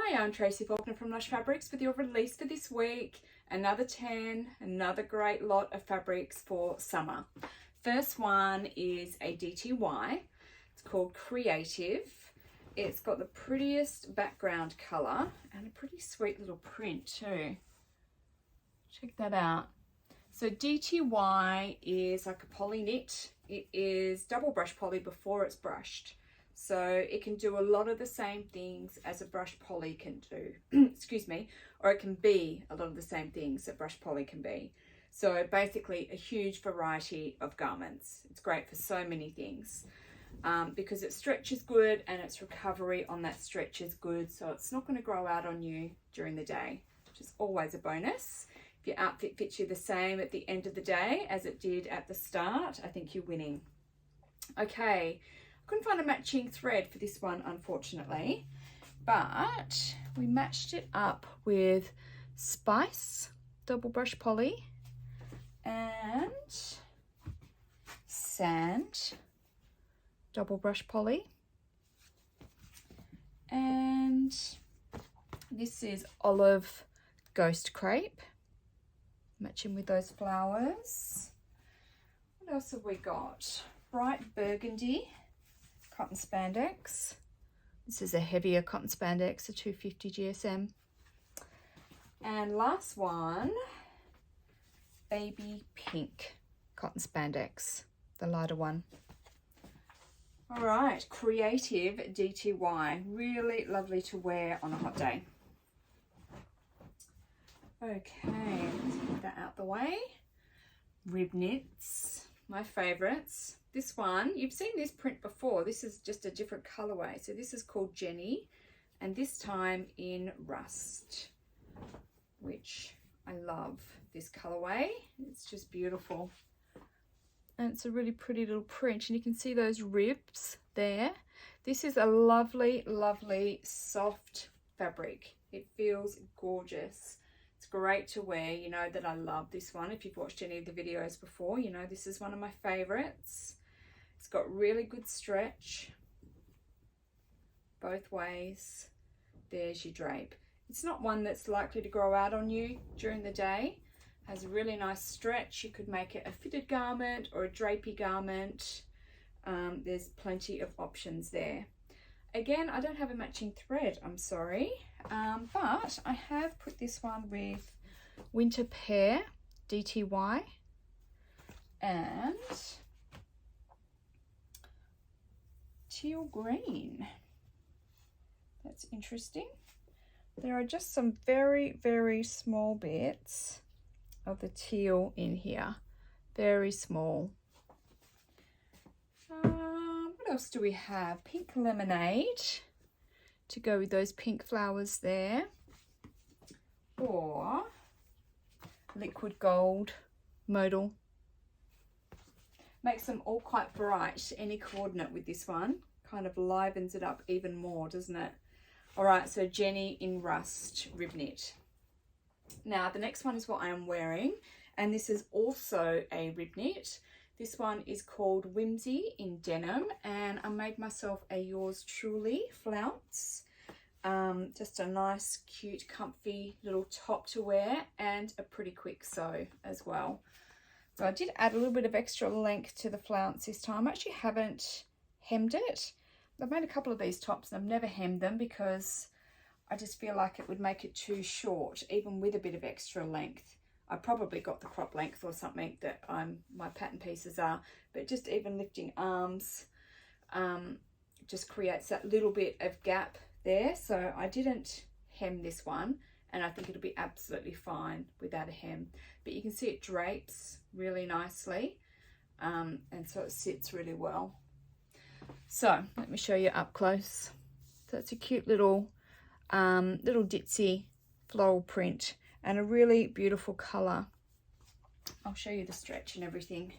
Hi, I'm Tracy Faulkner from Lush Fabrics with your release for this week. Another 10, another great lot of fabrics for summer. First one is a DTY. It's called Creative. It's got the prettiest background colour and a pretty sweet little print too. Check that out. So DTY is like a poly knit. It is double brush poly before it's brushed. So it can do a lot of the same things as a brush poly can do, excuse me, or it can be a lot of the same things that brush poly can be. So basically a huge variety of garments. It's great for so many things because it stretches good and its recovery on that stretch is good. So it's not going to grow out on you during the day, which is always a bonus. If your outfit fits you the same at the end of the day as it did at the start, I think you're winning. Okay. Couldn't find a matching thread for this one, unfortunately, but we matched it up with Spice double brush poly and Sand double brush poly, and this is Olive Ghost Crepe, matching with those flowers. What else have we got? Bright Burgundy cotton spandex. This is a heavier cotton spandex, a 250 GSM. And last one, baby pink cotton spandex, the lighter one. All right, Creative DTY, really lovely to wear on a hot day. Okay, let's get that out the way. Rib knits, my favorites. This one, you've seen this print before. This is just a different colorway. So this is called Jenny, and this time in Rust, which I love this colorway. It's just beautiful. And it's a really pretty little print, and you can see those ribs there. This is a lovely, lovely soft fabric. It feels gorgeous. It's great to wear. You know that I love this one. If you've watched any of the videos before, you know this is one of my favorites. It's got really good stretch both ways. There's your drape. It's not one that's likely to grow out on you during the day. Has a really nice stretch. You could make it a fitted garment or a drapey garment. There's plenty of options there. Again, I don't have a matching thread, I'm sorry, but I have put this one with Winter Pear DTY and teal green. That's interesting. There are just some very, very small bits of the teal in here. Very small. What else do we have? Pink lemonade to go with those pink flowers there. Or liquid gold modal. Makes them all quite bright. Any coordinate with this one kind of livens it up even more, doesn't it? All right, so Jenny in Rust rib knit. Now the next one is what I am wearing, and this is also a rib knit. This one is called Whimsy in Denim, and I made myself a Yours Truly flounce. Just a nice, cute, comfy little top to wear and a pretty quick sew as well. So I did add a little bit of extra length to the flounce this time. I actually haven't hemmed it. I've made a couple of these tops and I've never hemmed them because I just feel like it would make it too short, even with a bit of extra length. I probably got the crop length or something that my pattern pieces are, but just even lifting arms just creates that little bit of gap there. So I didn't hem this one, and I think it'll be absolutely fine without a hem. But you can see it drapes really nicely, and so it sits really well. So let me show you up close. So it's a cute little ditzy floral print and a really beautiful colour. I'll show you the stretch and everything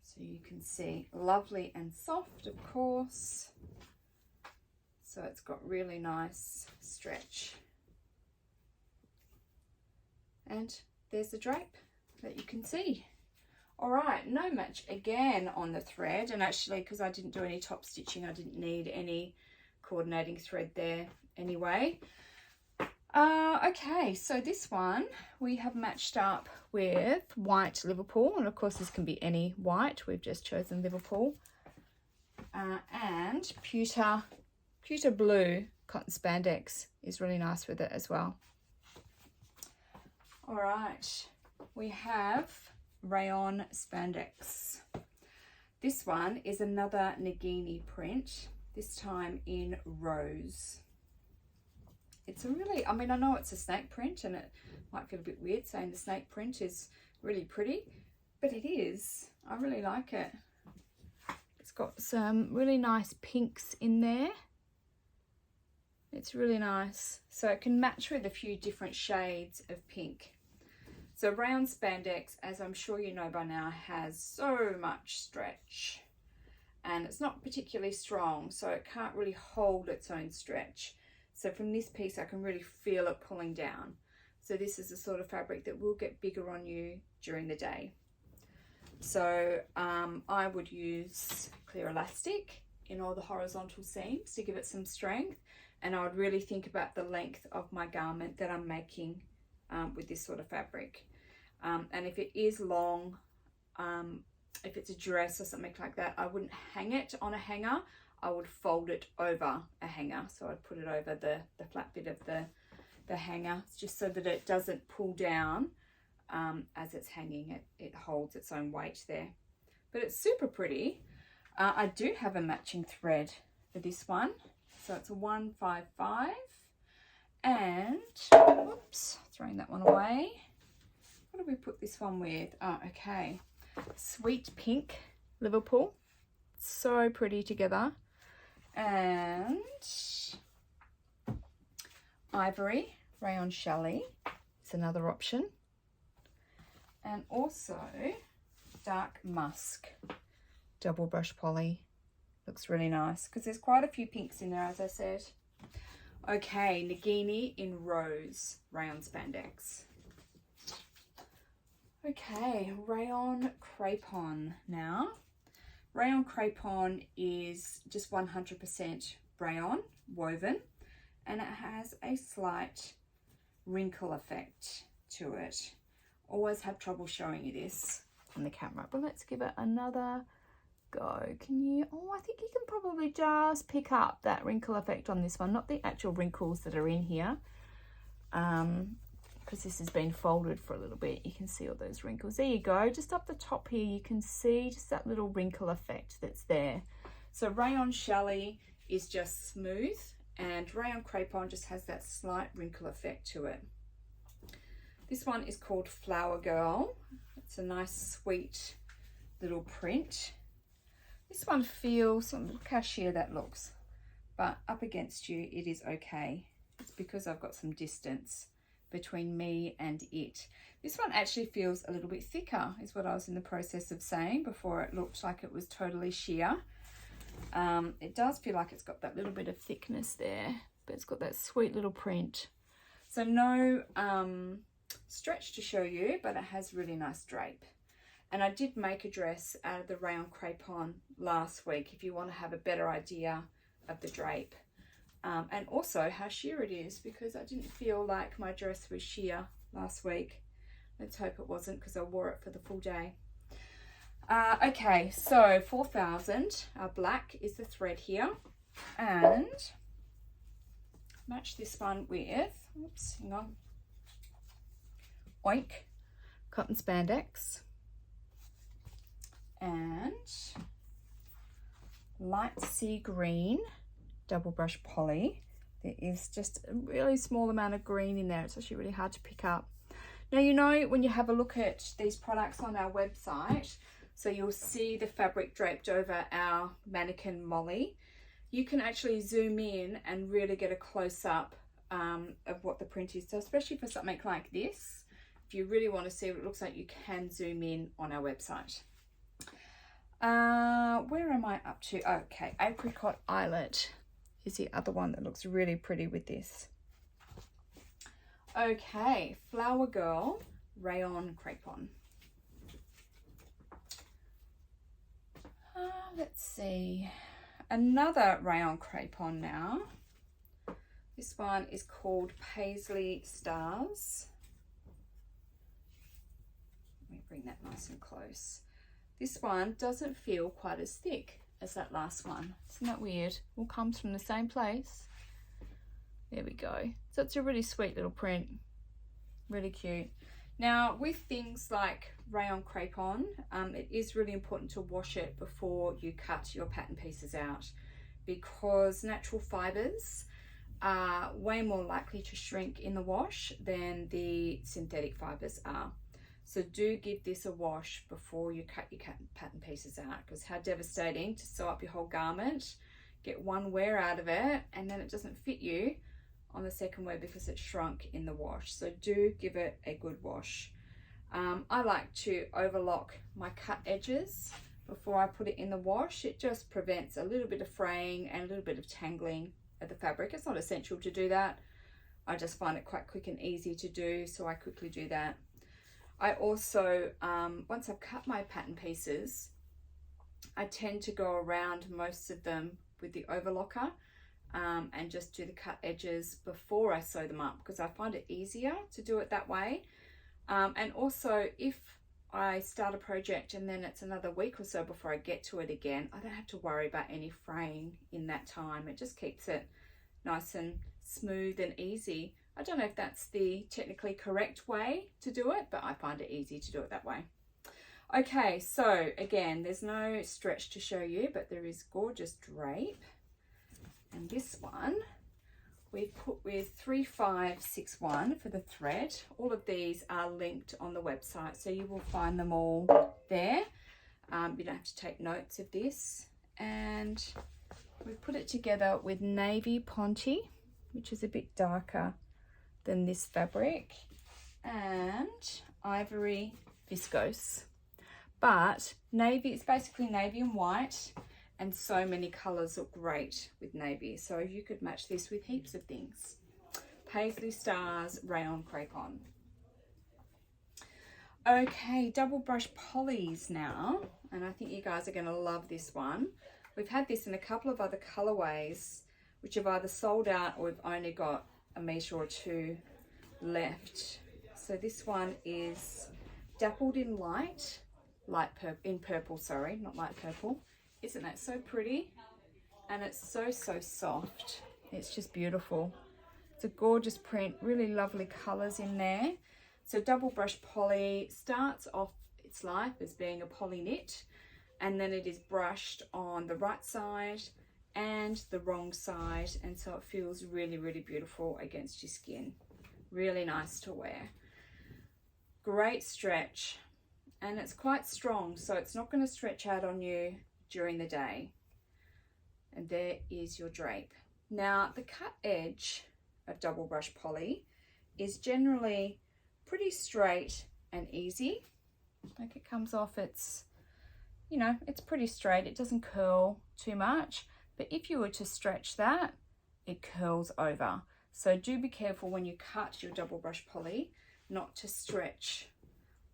so you can see. Lovely and soft, of course. So it's got really nice stretch. And there's the drape that you can see. All right, no match again on the thread, and actually because I didn't do any top stitching, I didn't need any coordinating thread there anyway. Okay, so this one we have matched up with white Liverpool, and of course this can be any white, we've just chosen Liverpool, and pewter blue cotton spandex is really nice with it as well. All right, we have rayon spandex. This one is another Nagini print, this time in rose. It's a really, I mean, I know it's a snake print and it might feel a bit weird saying the snake print is really pretty, but it is. I really like it. It's got some really nice pinks in there. It's really nice. So it can match with a few different shades of pink. So rayon spandex, as I'm sure you know by now, has so much stretch. And it's not particularly strong, so it can't really hold its own stretch. So from this piece, I can really feel it pulling down. So this is the sort of fabric that will get bigger on you during the day. So I would use clear elastic in all the horizontal seams to give it some strength. And I would really think about the length of my garment that I'm making with this sort of fabric. And if it is long, if it's a dress or something like that, I wouldn't hang it on a hanger. I would fold it over a hanger. So I'd put it over the flat bit of the hanger, just so that it doesn't pull down as it's hanging. It holds its own weight there. But it's super pretty. I do have a matching thread for this one. So it's a 155. And, oops, throwing that one away. What do we put this one with? Oh, okay. Sweet pink Liverpool. So pretty together. And ivory rayon chalet, it's another option, and also dark musk double brush poly. Looks really nice because there's quite a few pinks in there, as I said. Okay, Nagini in rose rayon spandex. Okay, rayon crepon now. Rayon crepon is just 100% rayon woven, and it has a slight wrinkle effect to it. Always have trouble showing you this on the camera, but let's give it another go. Can you, oh, I think you can probably just pick up that wrinkle effect on this one, not the actual wrinkles that are in here. Because this has been folded for a little bit, you can see all those wrinkles. There you go, just up the top here you can see just that little wrinkle effect that's there. So rayon chalet is just smooth, and rayon crepon just has that slight wrinkle effect to it. This one is called Flower Girl. It's a nice sweet little print. This one feels, look how sheer that looks, but up against you it is okay. It's because I've got some distance between me and it. This one actually feels a little bit thicker, is what I was in the process of saying before. It looked like it was totally sheer. It does feel like it's got that little bit of thickness there, but it's got that sweet little print. So no stretch to show you, but it has really nice drape. And I did make a dress out of the rayon crepon last week, if you want to have a better idea of the drape. And also how sheer it is, because I didn't feel like my dress was sheer last week. Let's hope it wasn't, because I wore it for the full day. Okay, so 4000 black is the thread here, and match this one with, oops, hang on, oink cotton spandex, and light sea green double brush poly. There is just a really small amount of green in there. It's actually really hard to pick up. Now, you know, when you have a look at these products on our website, so you'll see the fabric draped over our mannequin Molly, you can actually zoom in and really get a close-up of what the print is. So especially for something like this, if you really want to see what it looks like, you can zoom in on our website. Where am I up to? Okay, Apricot Eyelet is the other one that looks really pretty with this. Okay, Flower Girl rayon crepon. Let's see. another rayon crepon now. This one is called Paisley Stars. Let me bring that nice and close. This one doesn't feel quite as thick as that last one. Isn't that weird? All comes from the same place. There we go. So it's a really sweet little print. Really cute. Now with things like rayon crepon, it is really important to wash it before you cut your pattern pieces out, because natural fibers are way more likely to shrink in the wash than the synthetic fibers are. So do give this a wash before you cut your pattern pieces out, because how devastating to sew up your whole garment, get one wear out of it, and then it doesn't fit you on the second wear because it shrunk in the wash. So do give it a good wash. I like to overlock my cut edges before I put it in the wash. It just prevents a little bit of fraying and a little bit of tangling of the fabric. It's not essential to do that. I just find it quite quick and easy to do, so I quickly do that. I also, once I've cut my pattern pieces, I tend to go around most of them with the overlocker and just do the cut edges before I sew them up, because I find it easier to do it that way. And also, if I start a project and then it's another week or so before I get to it again, I don't have to worry about any fraying in that time. It just keeps it nice and smooth and easy. I don't know if that's the technically correct way to do it, but I find it easy to do it that way. Okay, so again, there's no stretch to show you, but there is gorgeous drape. And this one we've put with 3561 for the thread. All of these are linked on the website, so you will find them all there. You don't have to take notes of this. And we've put it together with navy ponte, which is a bit darker than this fabric, and ivory viscose. But navy, it's basically navy and white, and so many colors look great with navy, so you could match this with heaps of things. Paisley Stars rayon crepon. Okay, double brush polys now, and I think you guys are going to love this one. We've had this in a couple of other colorways, which have either sold out or we've only got a meter or two left. So this one is Dappled in purple, sorry, not light purple. Isn't that so pretty? And it's so soft. It's just beautiful. It's a gorgeous print, really lovely colors in there. So double brush poly starts off its life as being a poly knit, and then it is brushed on the right side and the wrong side, and so it feels really beautiful against your skin. Really nice to wear. Great stretch, and it's quite strong, so it's not going to stretch out on you during the day. And there is your drape. Now the cut edge of double brush poly is generally pretty straight and easy. Like it comes off, it's, you know, it's pretty straight. It doesn't curl too much, but if you were to stretch that, it curls over. So do be careful when you cut your double brush poly not to stretch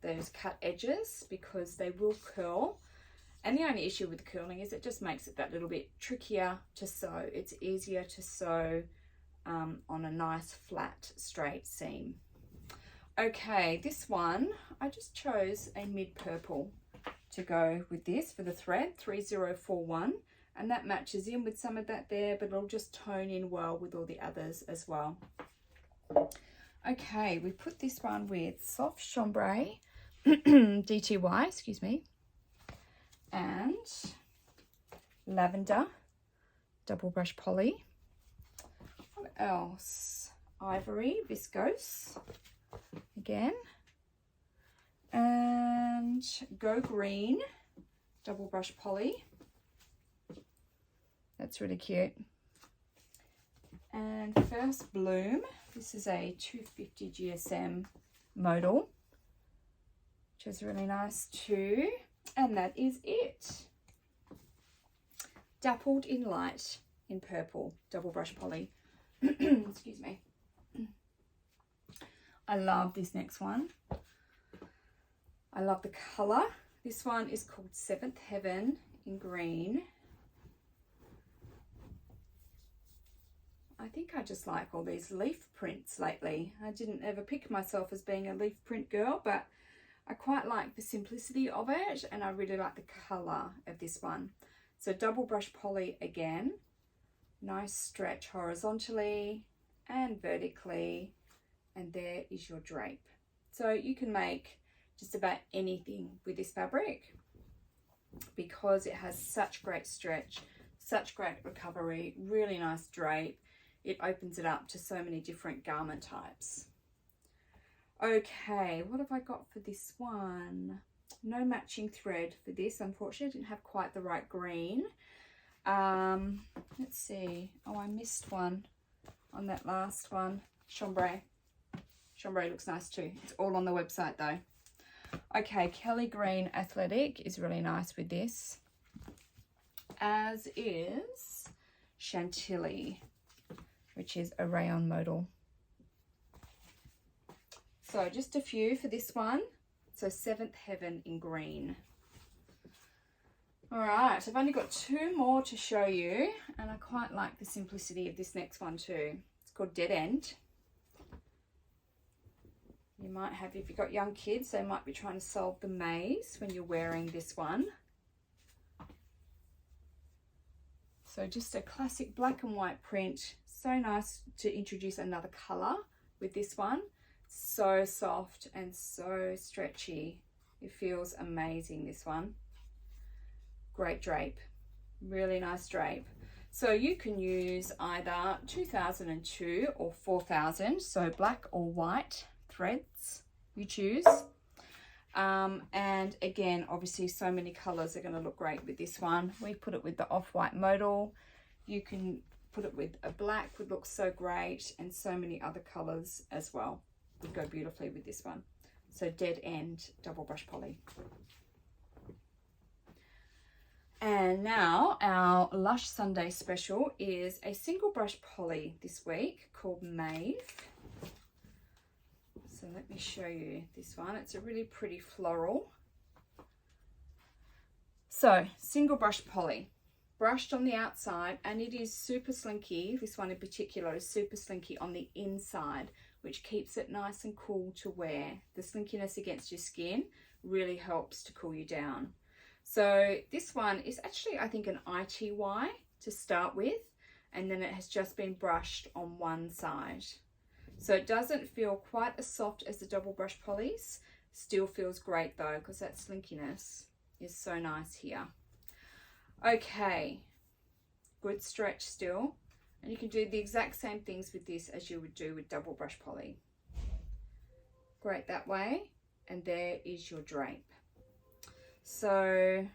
those cut edges, because they will curl. And the only issue with curling is it just makes it that little bit trickier to sew. It's easier to sew on a nice flat straight seam. Okay, this one, I just chose a mid purple to go with this for the thread, 3041, and that matches in with some of that there, but it'll just tone in well with all the others as well. Okay, we put this one with soft chambray, DTY, excuse me, and lavender double brush poly. What else? Ivory viscose again, and go green double brush poly. That's really cute. And first bloom, this is a 250 GSM modal, which is really nice too. And that is it. Dappled in light in purple, double brush poly. Excuse me. I love this next one. I love the color. This one is called Seventh Heaven in green. I think I just like all these leaf prints lately. I didn't ever pick myself as being a leaf print girl, but I quite like the simplicity of it, and I really like the colour of this one. So double brush poly again, nice stretch horizontally and vertically, and there is your drape. So you can make just about anything with this fabric because it has such great stretch, such great recovery, really nice drape. It opens it up to so many different garment types. Okay, what have I got for this one? No matching thread for this, unfortunately. I didn't have quite the right green. Let's see. Oh, I missed one on that last one. Chambray. Chambray looks nice too. It's all on the website though. Okay, Kelly Green Athletic is really nice with this, as is Chantilly, which is a rayon modal. So just a few for this one. So Seventh Heaven in green. All right, I've only got 2 more to show you, and I quite like the simplicity of this next one too. It's called Dead End. You might have, if you've got young kids, they might be trying to solve the maze when you're wearing this one. So just a classic black and white print. So nice to introduce another colour with this one. So soft and so stretchy. It feels amazing, this one. Great drape. Really nice drape. So you can use either 2002 or 4000, so black or white threads you choose. And again, obviously so many colors are going to look great with this one. We put it with the off-white modal. You can put it with a black, would look so great, and so many other colors as well would go beautifully with this one. So Dead End double brush poly. And now our Lush Sunday special is a single brush poly this week called Maeve. So let me show you this one. It's a really pretty floral. So single brush poly, brushed on the outside, and it is super slinky. This one in particular is super slinky on the inside, which keeps it nice and cool to wear. The slinkiness against your skin really helps to cool you down. So this one is actually, I think, an ITY to start with, and then it has just been brushed on one side. So it doesn't feel quite as soft as the double brush polys. Still feels great though, because that slinkiness is so nice here. Okay, good stretch still. And you can do the exact same things with this as you would do with double brush poly. Great that way. And there is your drape. So,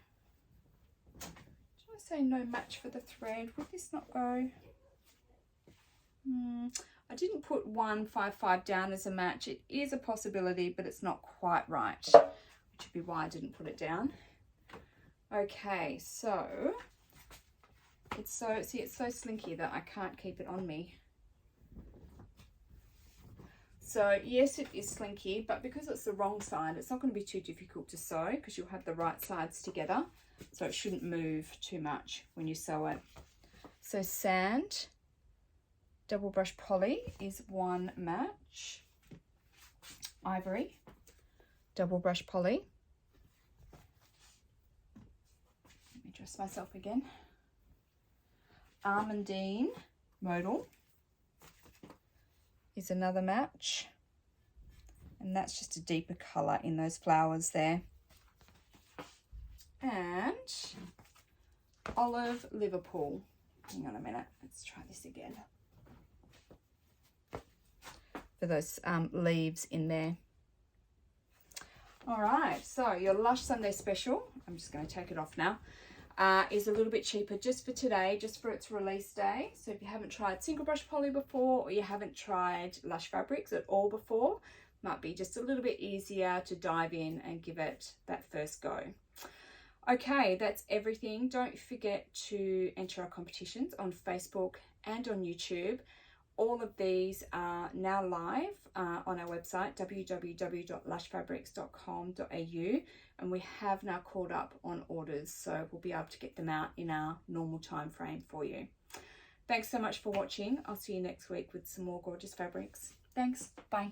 did I say no match for the thread? Would this not go? I didn't put 155 down as a match. It is a possibility, but it's not quite right, which would be why I didn't put it down. Okay, so it's so slinky that I can't keep it on me. So yes, it is slinky, but because it's the wrong side, it's not going to be too difficult to sew because you'll have the right sides together. So it shouldn't move too much when you sew it. So Sand double brush poly is one match. Ivory double brush poly. Let me dress myself again. Almondine modal is another match, and that's just a deeper colour in those flowers there. And Olive Liverpool. Hang on a minute, let's try this again. For those leaves in there. All right, so your Lush Sunday special, I'm just going to take it off now, is a little bit cheaper just for today, just for its release day. So if you haven't tried single brush poly before, or you haven't tried Lush fabrics at all before, might be just a little bit easier to dive in and give it that first go. Okay, that's everything. Don't forget to enter our competitions on Facebook and on YouTube. All of these are now live on our website, www.lushfabrics.com.au, and we have now caught up on orders, so we'll be able to get them out in our normal time frame for you. Thanks so much for watching. I'll see you next week with some more gorgeous fabrics. Thanks. Bye.